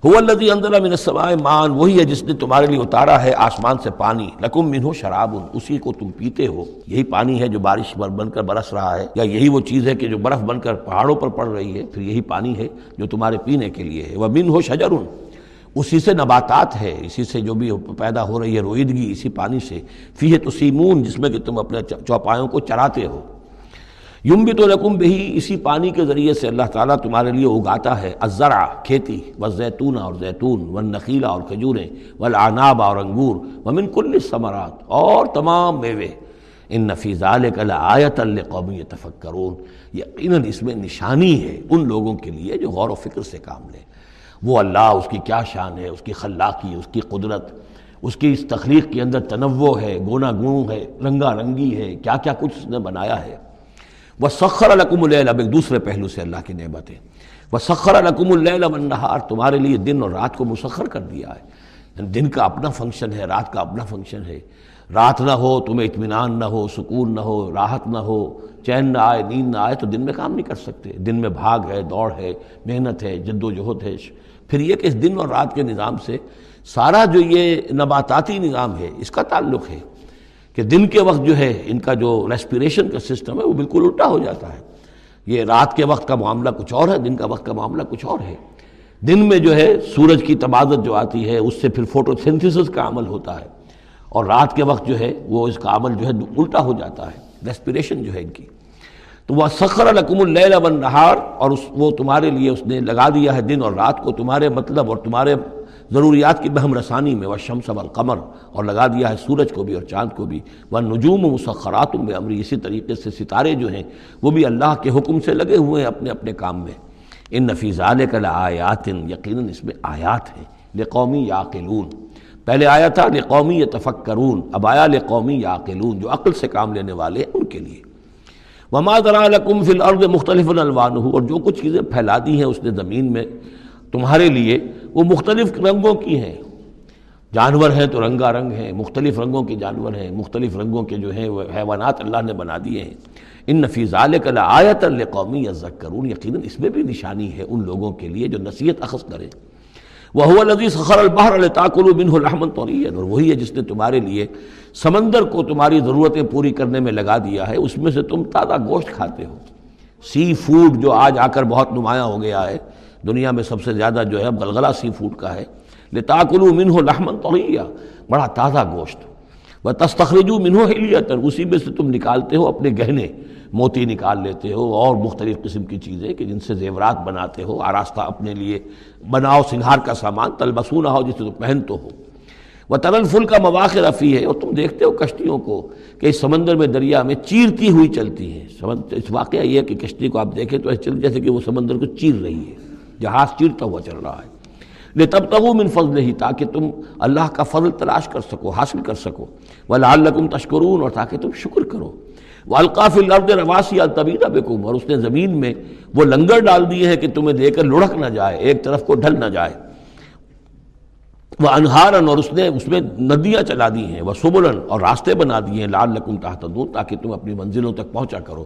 هو الذی انزل من السماء ماء، وہی ہے جس نے تمہارے لیے اتارا ہے آسمان سے پانی، لکم منہ شراب، اسی کو تم پیتے ہو، یہی پانی ہے جو بارش بن کر برس رہا ہے، یا یہی وہ چیز ہے کہ جو برف بن کر پہاڑوں پر پڑ رہی ہے، پھر یہی پانی ہے جو تمہارے پینے کے لیے ہے۔ ومنہ شجر، اسی سے نباتات ہے، اسی سے جو بھی پیدا ہو رہی ہے روئیدگی اسی پانی سے، فیہ تسیمون، جس میں کہ تم اپنے چوپایوں کو چراتے ہو۔ ینبت لکم بہ، اسی پانی کے ذریعے سے اللہ تعالیٰ تمہارے لیے اگاتا ہے الزرع، کھیتی، والزیتون، اور زیتون، والنخیل، اور کھجوریں، والاعناب، اور انگور، ومن کل الثمرات، اور تمام میوے۔ ان فی ذلک لآیۃ لقوم یتفکرون، یقیناً اس میں نشانی ہے ان لوگوں کے لیے جو غور و فکر سے کام لیں۔ وہ اللہ، اس کی کیا شان ہے، اس کی خلاقی، اس کی قدرت، اس کی اس تخلیق کے اندر تنوع ہے، گونا گون ہے، رنگا رنگی ہے، کیا کیا کچھ اس نے بنایا ہے۔ وَسَخَّرَ لَكُمُ اللَّيْلَ، اب ایک دوسرے پہلو سے اللہ کی نعمتیں، وَسَخَّرَ لَكُمُ اللَّيْلَ وَالنَّهَارَ، تمہارے لیے دن اور رات کو مسخر کر دیا ہے۔ دن کا اپنا فنکشن ہے، رات کا اپنا فنکشن ہے۔ رات نہ ہو تمہیں اطمینان نہ ہو، سکون نہ ہو، راحت نہ ہو، چین نہ آئے، نیند نہ آئے، تو دن میں کام نہیں کر سکتے۔ دن میں بھاگ ہے، دوڑ ہے، محنت ہے، جد و جہد ہے۔ پھر یہ کہ اس دن اور رات کے نظام سے سارا جو یہ نباتاتی نظام ہے اس کا تعلق ہے کہ دن کے وقت جو ہے ان کا جو ریسپیریشن کا سسٹم ہے وہ بالکل الٹا ہو جاتا ہے۔ یہ رات کے وقت کا معاملہ کچھ اور ہے، دن کا وقت کا معاملہ کچھ اور ہے۔ دن میں جو ہے سورج کی تبادت جو آتی ہے اس سے پھر فوٹو سنتھسس کا عمل ہوتا ہے، اور رات کے وقت جو ہے وہ اس کا عمل جو ہے الٹا ہو جاتا ہے، ریسپیریشن جو ہے ان کی۔ تو وہ سخر لکم اللیل والنہار، اور وہ تمہارے لیے اس نے لگا دیا ہے دن اور رات کو تمہارے مطلب اور تمہارے ضروریات کی بہم رسانی میں، والشمس والقمر، اور لگا دیا ہے سورج کو بھی اور چاند کو بھی، والنجوم مسخرات بامرہ، اسی طریقے سے ستارے جو ہیں وہ بھی اللہ کے حکم سے لگے ہوئے ہیں اپنے اپنے کام میں۔ ان فی ذلک لآیات، یقیناً اس میں آیات ہیں، لقوم یعقلون۔ پہلے آیا تھا لقوم یتفکرون، اب آیا لقوم یعقلون، جو عقل سے کام لینے والے ہیں ان کے لیے۔ وما ذرا لکم فی الارض مختلف الوانہ، اور جو کچھ چیزیں پھیلا دی ہیں اس نے زمین میں تمہارے لیے وہ مختلف رنگوں کی ہیں۔ جانور ہیں تو رنگا رنگ ہیں، مختلف رنگوں کے جانور ہیں، مختلف رنگوں کے جو ہیں وہ حیوانات اللہ نے بنا دیے ہیں۔ ان فی ذلک لآیۃ لقوم یذکرون، یقیناً اس میں بھی نشانی ہے ان لوگوں کے لیے جو نصیحت اخذ کریں۔ وَهُوَ الَّذِي سَخَّرَ الْبَحْرَ لِتَأْكُلُوا مِنْهُ لَحْمًا طَرِيًّا، اور وہی ہے جس نے تمہارے لیے سمندر کو تمہاری ضرورتیں پوری کرنے میں لگا دیا ہے، اس میں سے تم تازہ گوشت کھاتے ہو۔ سی فوڈ جو آج آ کر بہت نمایاں ہو گیا ہے دنیا میں، سب سے زیادہ جو ہے غلغلہ سی فوڈ کا ہے۔ لِتَأْكُلُوا مِنْهُ لَحْمًا طَرِيًّا، بڑا تازہ گوشت۔ وَتَسْتَخْرِجُوا مِنْهُ حِلْيَةً، اسی میں سے تم نکالتے ہو اپنے گہنے، موتی نکال لیتے ہو اور مختلف قسم کی چیزیں کہ جن سے زیورات بناتے ہو، آراستہ اپنے لیے بناؤ، سنگھار کا سامان، تلبسونہ ہو جسے تم پہنتے ہو۔ وَتَرَى الْفُلْكَ مَوَاخِرَ فِيهِ، اور تم دیکھتے ہو کشتیوں کو کہ اس سمندر میں، دریا میں چیرتی ہوئی چلتی ہیں۔ اس واقعہ یہ ہے کہ کشتی کو آپ دیکھیں تو ایسے چل جیسے کہ وہ سمندر کو چیر رہی ہے، جہاز چیرتا ہوا چل رہا ہے۔ لِتَبْتَغُوا مِنْ فَضْلِهِ، تاکہ تم اللہ کا فضل تلاش کر سکو، حاصل کر سکو۔ وَلَعَلَّكُمْ تَشْكُرُونَ، اور تاکہ تم شکر کرو۔ وَأَلْقَىٰ فِي الْأَرْضِ رَوَاسِيَ أَن تَمِيدَ بِكُمْ، اور اس نے زمین میں وہ لنگر ڈال دیے ہیں کہ تمہیں دے کر لڑک نہ جائے، ایک طرف کو ڈھل نہ جائے۔ وَأَنْهَارًا، اور اس میں ندیاں چلا دی ہیں۔ وَسُبُلًا، اور راستے بنا دیے ہیں، لَعَلَّكُمْ تَهْتَدُونَ، تاکہ تم اپنی منزلوں تک پہنچا کرو۔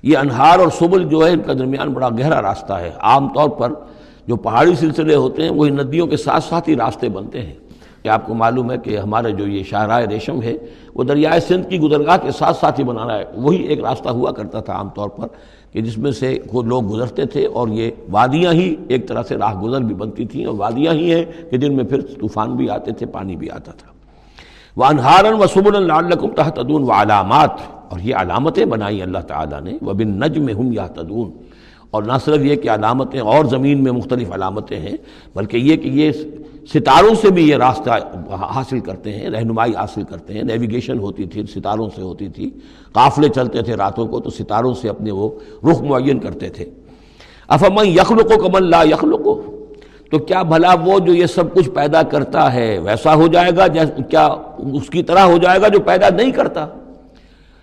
یہ انہار اور سبل جو ہے ان کا درمیان بڑا گہرا راستہ ہے۔ عام طور پر جو پہاڑی سلسلے ہوتے ہیں وہی ندیوں کے ساتھ ساتھ ہی راستے بنتے ہیں۔ کہ آپ کو معلوم ہے کہ ہمارے جو یہ شاہراہ ریشم ہے وہ دریائے سندھ کی گزرگاہ کے ساتھ ساتھ ہی بنانا ہے، وہی ایک راستہ ہوا کرتا تھا عام طور پر کہ جس میں سے وہ لوگ گزرتے تھے، اور یہ وادیاں ہی ایک طرح سے راہ گزر بھی بنتی تھیں، اور وادیاں ہی ہیں کہ جن میں پھر طوفان بھی آتے تھے، پانی بھی آتا تھا۔ وَأَنْهَارًا وَسُبُلًا لَعَلَّكُمْ تَهْتَدُونَ، وَعَلَامَاتٍ، اور یہ علامتیں بنائی اللہ تعالیٰ نے، وَبِالنَّجْمِ هُمْ يَهْتَدُونَ، اور نہ صرف یہ کہ علامتیں اور زمین میں مختلف علامتیں ہیں، بلکہ یہ کہ یہ ستاروں سے بھی یہ راستہ حاصل کرتے ہیں، رہنمائی حاصل کرتے ہیں۔ نیویگیشن ہوتی تھی، ستاروں سے ہوتی تھی، قافلے چلتے تھے راتوں کو تو ستاروں سے اپنے وہ رخ معین کرتے تھے۔ أَفَمَن يَخْلُقُ كَمَن لَّا يَخْلُقُ، تو کیا بھلا وہ جو یہ سب کچھ پیدا کرتا ہے ویسا ہو جائے گا، کیا اس کی طرح ہو جائے گا جو پیدا نہیں کرتا؟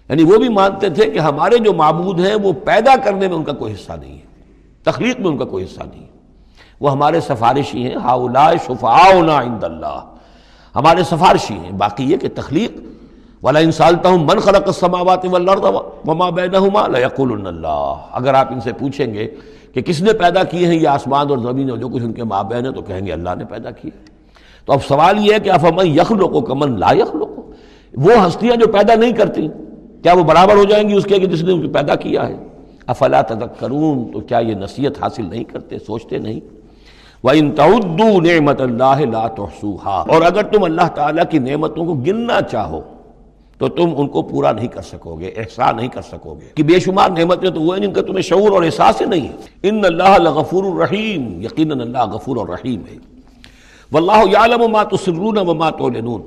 یعنی وہ بھی مانتے تھے کہ ہمارے جو معبود ہیں وہ پیدا کرنے میں ان کا کوئی حصہ نہیں ہے، تخلیق میں ان کا کوئی حصہ نہیں ہے، وہ ہمارے سفارشی ہیں۔ ہؤلاء شفعاؤنا عند اللہ، ہمارے سفارشی ہیں۔ باقی یہ کہ تخلیق، وَلَئِن سَأَلْتَهُم مَّنْ خَلَقَ السَّمَاوَاتِ وَالْأَرْضَ وَمَا بَيْنَهُمَا لَيَقُولُنَّ اللَّهُ، اگر آپ ان سے پوچھیں گے کہ کس نے پیدا کیے ہیں یہ آسمان اور زمین اور جو کچھ ان کے مابین ہے، تو کہیں گے اللہ نے پیدا کیے۔ تو اب سوال یہ ہے کہ افمن یخلق کمن لا یخلق، وہ ہستیاں جو پیدا نہیں کرتی کیا وہ برابر ہو جائیں گی اس کے کہ جس نے ان کو پیدا کیا ہے؟ افلا تذکرون، تو کیا یہ نصیحت حاصل نہیں کرتے، سوچتے نہیں؟ وَإِن تَعُدُّوا نِعْمَةَ اللَّهِ لَا تُحْصُوهَا، اور اگر تم اللہ تعالیٰ کی نعمتوں کو گننا چاہو تو تم ان کو پورا نہیں کر سکو گے، احصاء نہیں کر سکو گے کہ بے شمار نعمتیں تو وہ ہیں جن کا تمہیں شعور اور احساس ہی نہیں ہے۔ ان اللہ لغفور الرحیم، یقیناً اللہ غفور اور رحیم ہے۔ واللہ یعلم ما تسرون وما تعلنون،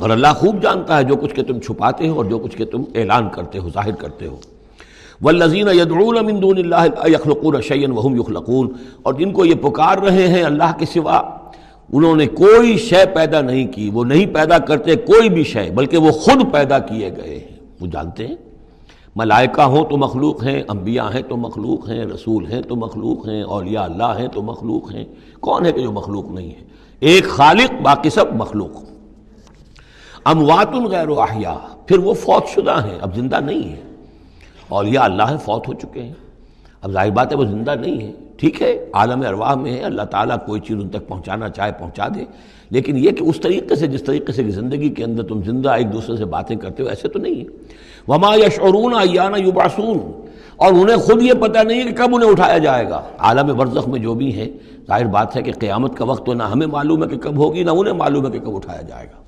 اور اللہ خوب جانتا ہے جو کچھ کہ تم چھپاتے ہو اور جو کچھ کہ تم اعلان کرتے ہو، ظاہر کرتے ہو۔ والذین یدعون من دون اللہ لا یخلقون شیئا وهم یخلقون، اور جن کو یہ پکار رہے ہیں اللہ کے سوا، انہوں نے کوئی شے پیدا نہیں کی، وہ نہیں پیدا کرتے کوئی بھی شے، بلکہ وہ خود پیدا کیے گئے ہیں۔ وہ جانتے ہیں ملائکہ ہوں تو مخلوق ہیں، انبیاء ہیں تو مخلوق ہیں، رسول ہیں تو مخلوق ہیں، اولیاء اللہ ہیں تو مخلوق ہیں، کون ہے کہ جو مخلوق نہیں ہے؟ ایک خالق، باقی سب مخلوق۔ اموات غیر احیاء، پھر وہ فوت شدہ ہیں، اب زندہ نہیں ہیں۔ اولیاء اللہ ہیں، فوت ہو چکے ہیں، اب ظاہر بات ہے وہ زندہ نہیں ہے۔ ٹھیک ہے عالم ارواح میں ہے، اللہ تعالیٰ کوئی چیز ان تک پہنچانا چاہے پہنچا دے، لیکن یہ کہ اس طریقے سے جس طریقے سے زندگی کے اندر تم زندہ ایک دوسرے سے باتیں کرتے ہو، ایسے تو نہیں ہے۔ وما یشعرون ایان یبعثون، اور انہیں خود یہ پتہ نہیں ہے کہ کب انہیں اٹھایا جائے گا۔ عالم برزخ میں جو بھی ہیں، ظاہر بات ہے کہ قیامت کا وقت تو نہ ہمیں معلوم ہے کہ کب ہوگی، نہ انہیں معلوم ہے کہ کب اٹھایا جائے گا۔